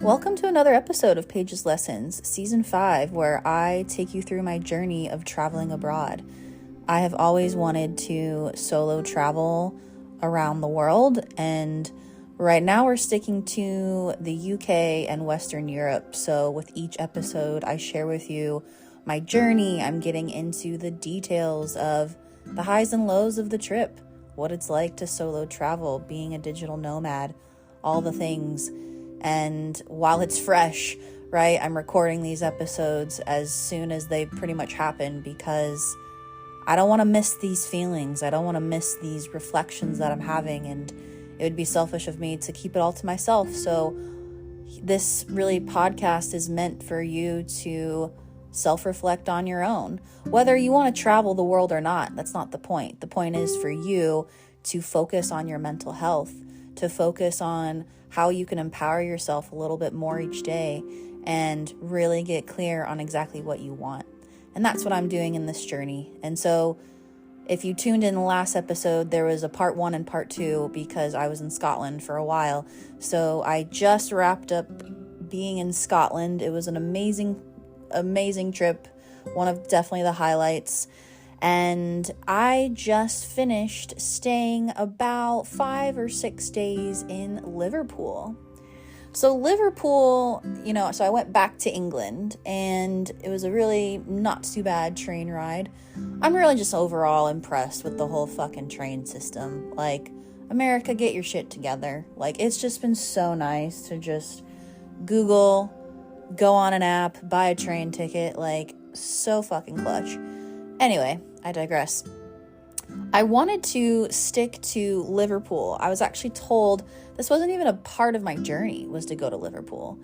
Welcome to another episode of Paige's Lessons, Season 5, where I take you through my journey of traveling abroad. I have always wanted to solo travel around the world, and right now we're sticking to the UK and Western Europe. So with each episode, I share with you my journey. I'm getting into the details of the highs and lows of the trip, what it's like to solo travel, being a digital nomad, all the things. And while it's fresh, right, I'm recording these episodes as soon as they pretty much happen because I don't want to miss these feelings. I don't want to miss these reflections that I'm having, and it would be selfish of me to keep it all to myself. So this really podcast is meant for you to self-reflect on your own. Whether you want to travel the world or not, that's not the point. The point is for you to focus on your mental health, to focus on how you can empower yourself a little bit more each day and really get clear on exactly what you want. And that's what I'm doing in this journey. And so if you tuned in the last episode, there was a part 1 and part 2 because I was in Scotland for a while. So I just wrapped up being in Scotland. It was an amazing trip, one of definitely the highlights. And I just finished staying about 5 or 6 days in Liverpool. So Liverpool, so I went back to England, and it was a really not too bad train ride. I'm really just overall impressed with the whole fucking train system. Like, America, get your shit together. Like, it's just been so nice to just Google, go on an app, buy a train ticket. Like, so fucking clutch. Anyway, I digress. I wanted to stick to Liverpool. I was actually told this wasn't even a part of my journey, was to go to Liverpool.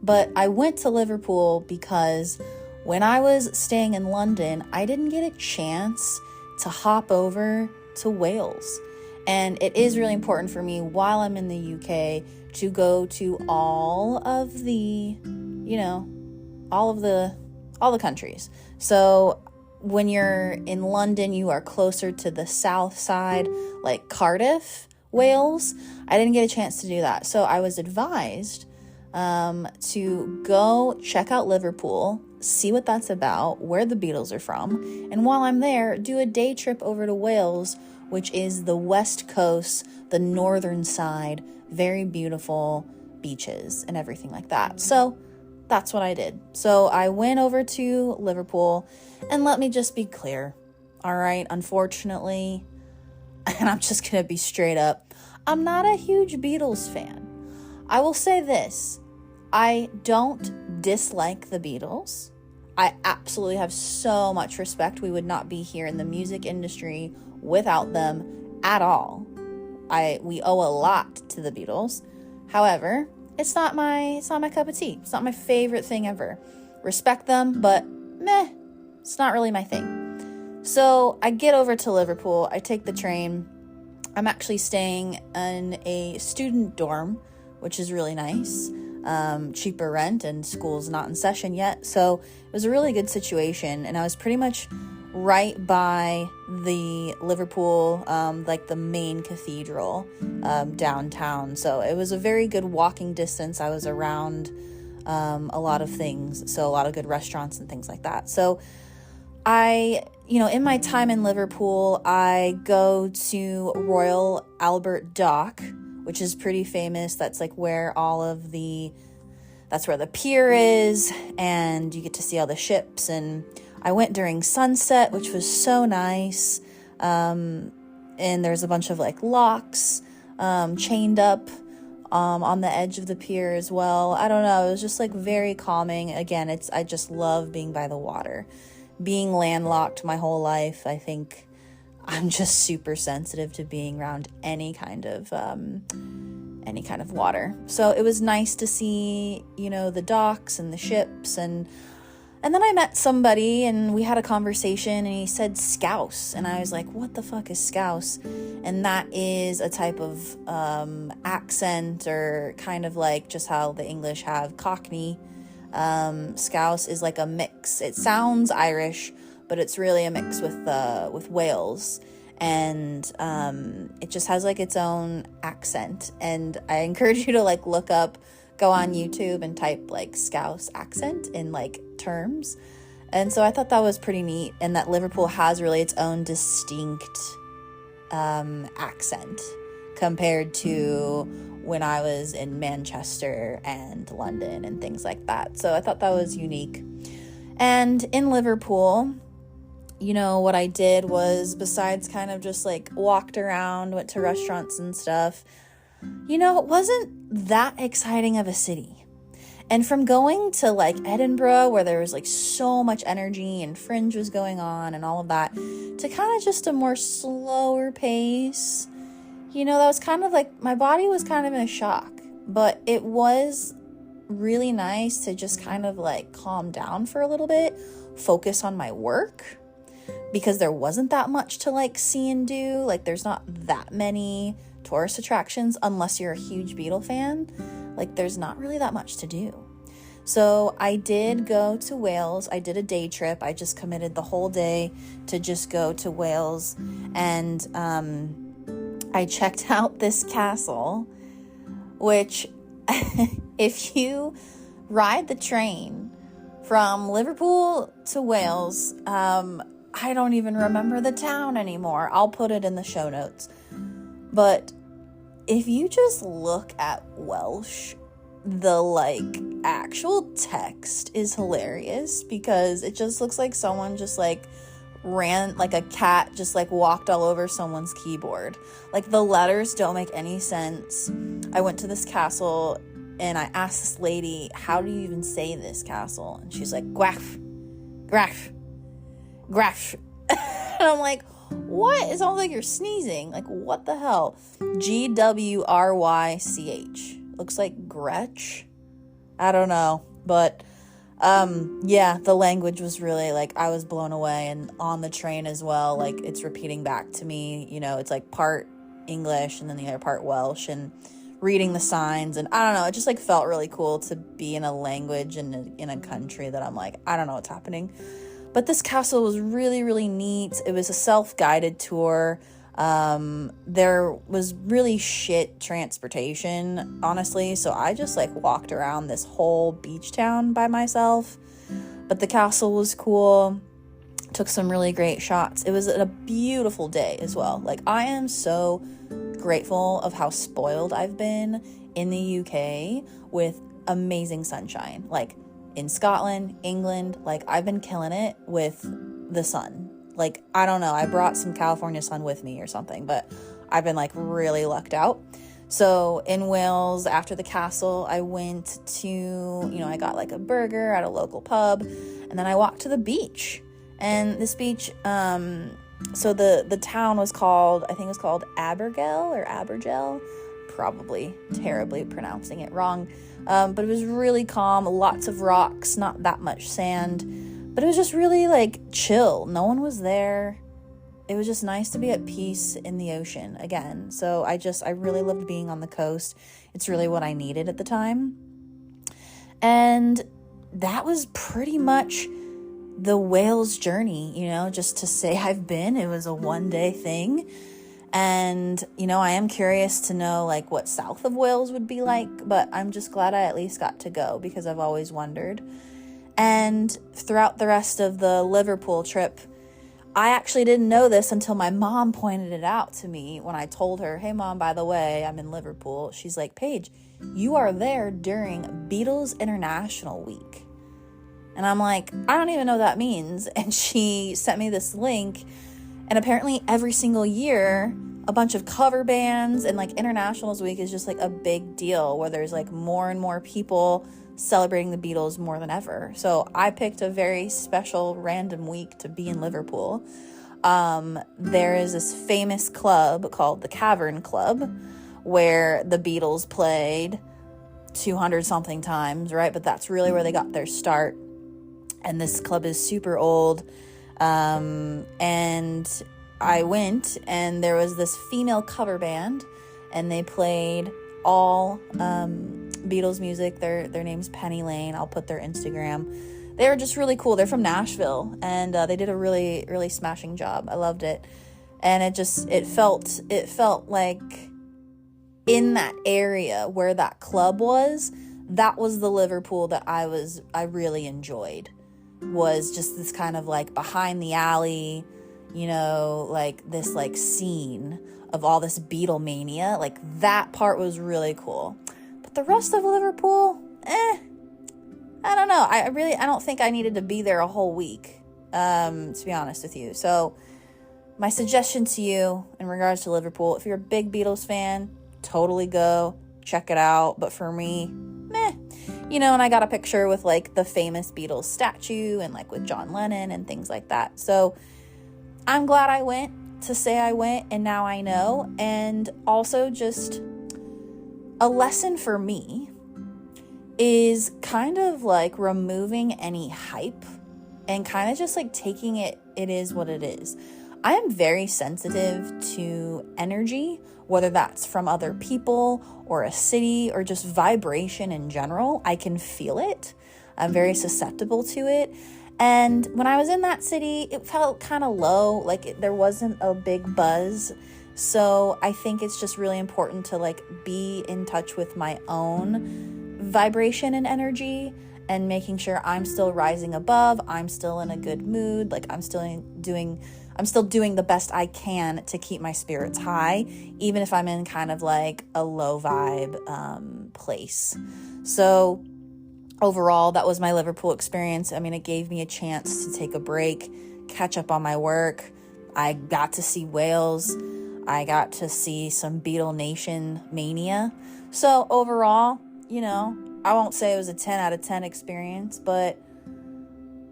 But I went to Liverpool because when I was staying in London, I didn't get a chance to hop over to Wales. And it is really important for me while I'm in the UK to go to all the countries. So when you're in London, you are closer to the south side, like Cardiff, Wales. I didn't get a chance to do that. So I was advised to go check out Liverpool, see what that's about, where the Beatles are from. And while I'm there, do a day trip over to Wales, which is the west coast, the northern side, very beautiful beaches and everything like that. So that's what I did. So I went over to Liverpool, and let me just be clear. All right, unfortunately, and I'm just going to be straight up, I'm not a huge Beatles fan. I will say this. I don't dislike the Beatles. I absolutely have so much respect. We would not be here in the music industry without them at all. We owe a lot to the Beatles. However, it's not my cup of tea. It's not my favorite thing ever. Respect them, but meh, it's not really my thing. So I get over to Liverpool. I take the train. I'm actually staying in a student dorm, which is really nice. Cheaper rent, and school's not in session yet. So it was a really good situation. And I was pretty much right by the Liverpool, like the main cathedral, downtown. So it was a very good walking distance. I was around a lot of things, so a lot of good restaurants and things like that. So in my time in Liverpool, I go to Royal Albert Dock, which is pretty famous. That's like where that's where the pier is, and you get to see all the ships. And I went during sunset, which was so nice. And there's a bunch of like locks chained up on the edge of the pier as well. I don't know. It was just like very calming. Again, I just love being by the water. Being landlocked my whole life, I think I'm just super sensitive to being around any kind of water. So it was nice to see, the docks and the ships, and then I met somebody and we had a conversation, and he said scouse, and I was like, what the fuck is scouse? And that is a type of accent, or kind of like just how the English have Cockney. Scouse is like a mix. It sounds Irish, but it's really a mix with Wales. And it just has like its own accent. And I encourage you to like look up go on YouTube and type like Scouse accent in like terms. And so I thought that was pretty neat, and that Liverpool has really its own distinct accent compared to when I was in Manchester and London and things like that. So I thought that was unique. And in Liverpool, you know, what I did was, besides kind of just like walked around, went to restaurants and stuff, you know, it wasn't that exciting of a city. And from going to like Edinburgh, where there was like so much energy and Fringe was going on and all of that, to kind of just a more slower pace, you know, that was kind of like, my body was kind of in a shock. But it was really nice to just kind of like calm down for a little bit, focus on my work, because there wasn't that much to like see and do. Like, there's not that many tourist attractions unless you're a huge Beatle fan. Like, there's not really that much to do. So I did go to Wales. I did a day trip. I just committed the whole day to just go to Wales. And I checked out this castle, which if you ride the train from Liverpool to Wales, I don't even remember the town anymore. I'll put it in the show notes. But if you just look at Welsh, the like actual text is hilarious, because it just looks like someone just like ran, like a cat just like walked all over someone's keyboard. Like, the letters don't make any sense. I went to this castle and I asked this lady, how do you even say this castle? And she's like, Gwryth, Gwryth, Gwryth. And I'm like, what? It sounds like you're sneezing. Like, what the hell? Gwrych. Looks like Gretch. I don't know. But, yeah, the language was really, like, I was blown away. And on the train as well, like, it's repeating back to me. You know, it's like part English and then the other part Welsh, and reading the signs. And I don't know, it just, like, felt really cool to be in a language and in a country that I'm like, I don't know what's happening. But this castle was really, really neat. It was a self-guided tour. There was really shit transportation, honestly. So I just like walked around this whole beach town by myself. But the castle was cool. Took some really great shots. It was a beautiful day as well. Like, I am so grateful of how spoiled I've been in the UK with amazing sunshine. Like, in Scotland, England, like, I've been killing it with the sun. Like, I don't know, I brought some California sun with me or something, but I've been, like, really lucked out. So in Wales, after the castle, I went to, you know, I got, like, a burger at a local pub, and then I walked to the beach. And this beach, so the town was called, I think it was called Abergele, probably terribly pronouncing it wrong. But it was really calm, lots of rocks, not that much sand, but it was just really like chill. No one was there. It was just nice to be at peace in the ocean again. So I really loved being on the coast. It's really what I needed at the time. And that was pretty much the Wales journey, you know, just to say I've been. It was a one-day thing. And, you know, I am curious to know, like, what south of Wales would be like, but I'm just glad I at least got to go, because I've always wondered. And throughout the rest of the Liverpool trip, I actually didn't know this until my mom pointed it out to me when I told her, hey, Mom, by the way, I'm in Liverpool. She's like, Paige, you are there during Beatles International Week. And I'm like, I don't even know what that means. And she sent me this link. And apparently every single year, a bunch of cover bands and like Internationals Week is just like a big deal, where there's like more and more people celebrating the Beatles more than ever. So I picked a very special random week to be in Liverpool. There is this famous club called the Cavern Club, where the Beatles played 200 something times, right? But that's really where they got their start. And this club is super old. And I went, and there was this female cover band, and they played all Beatles music. Their name's Penny Lane. I'll put their Instagram. They were just really cool. They're from Nashville, and they did a really, really smashing job. I loved it. And it felt like in that area where that club was, that was the Liverpool that I really enjoyed, was just this kind of like behind the alley, like this like scene of all this Beatle mania. Like that part was really cool. But the rest of Liverpool, I don't know. I don't think I needed to be there a whole week, to be honest with you. So my suggestion to you in regards to Liverpool, if you're a big Beatles fan, totally go, check it out. But for me, meh. And I got a picture with like the famous Beatles statue and like with John Lennon and things like that. So I'm glad I went to say I went, and now I know. And also just a lesson for me is kind of like removing any hype and kind of just like taking it is what it is. I am very sensitive to energy, whether that's from other people or a city or just vibration in general. I can feel it. I'm very susceptible to it. And when I was in that city, it felt kind of low, like there wasn't a big buzz. So I think it's just really important to like be in touch with my own vibration and energy, and making sure I'm still rising above, I'm still in a good mood, like I'm still doing the best I can to keep my spirits high, even if I'm in kind of like a low vibe place. So overall, that was my Liverpool experience. I mean, it gave me a chance to take a break, catch up on my work. I got to see Wales. I got to see some Beatle Nation mania. So overall, I won't say it was a 10 out of 10 experience, but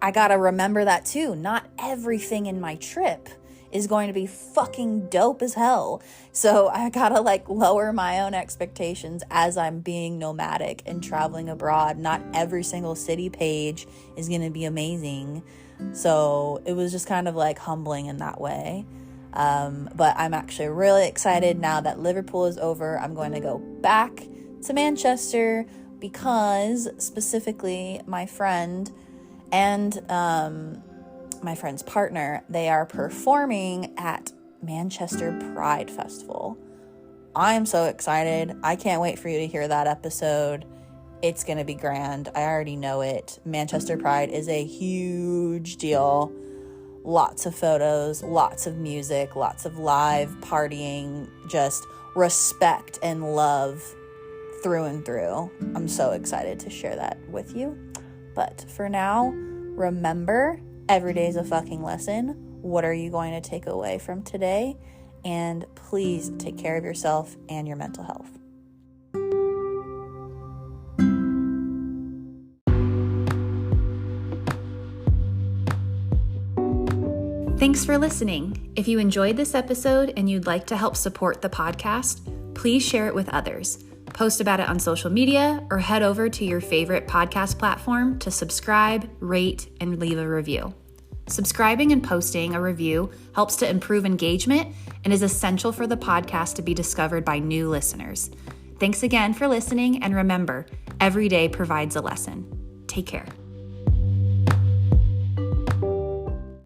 I gotta remember that too. Not everything in my trip is going to be fucking dope as hell. So I gotta like lower my own expectations as I'm being nomadic and traveling abroad. Not every single city page is gonna be amazing. So it was just kind of like humbling in that way. But I'm actually really excited now that Liverpool is over. I'm going to go back to Manchester because specifically my friend and my friend's partner, they are performing at Manchester Pride Festival. I'm so excited. I can't wait for you to hear that episode. It's going to be grand. I already know it. Manchester Pride is a huge deal. Lots of photos, lots of music, lots of live partying, just respect and love through and through. I'm so excited to share that with you. But for now, remember, every day is a fucking lesson. What are you going to take away from today? And please take care of yourself and your mental health. Thanks for listening. If you enjoyed this episode and you'd like to help support the podcast, please share it with others. Post about it on social media or head over to your favorite podcast platform to subscribe, rate, and leave a review. Subscribing and posting a review helps to improve engagement and is essential for the podcast to be discovered by new listeners. Thanks again for listening, and remember, every day provides a lesson. Take care.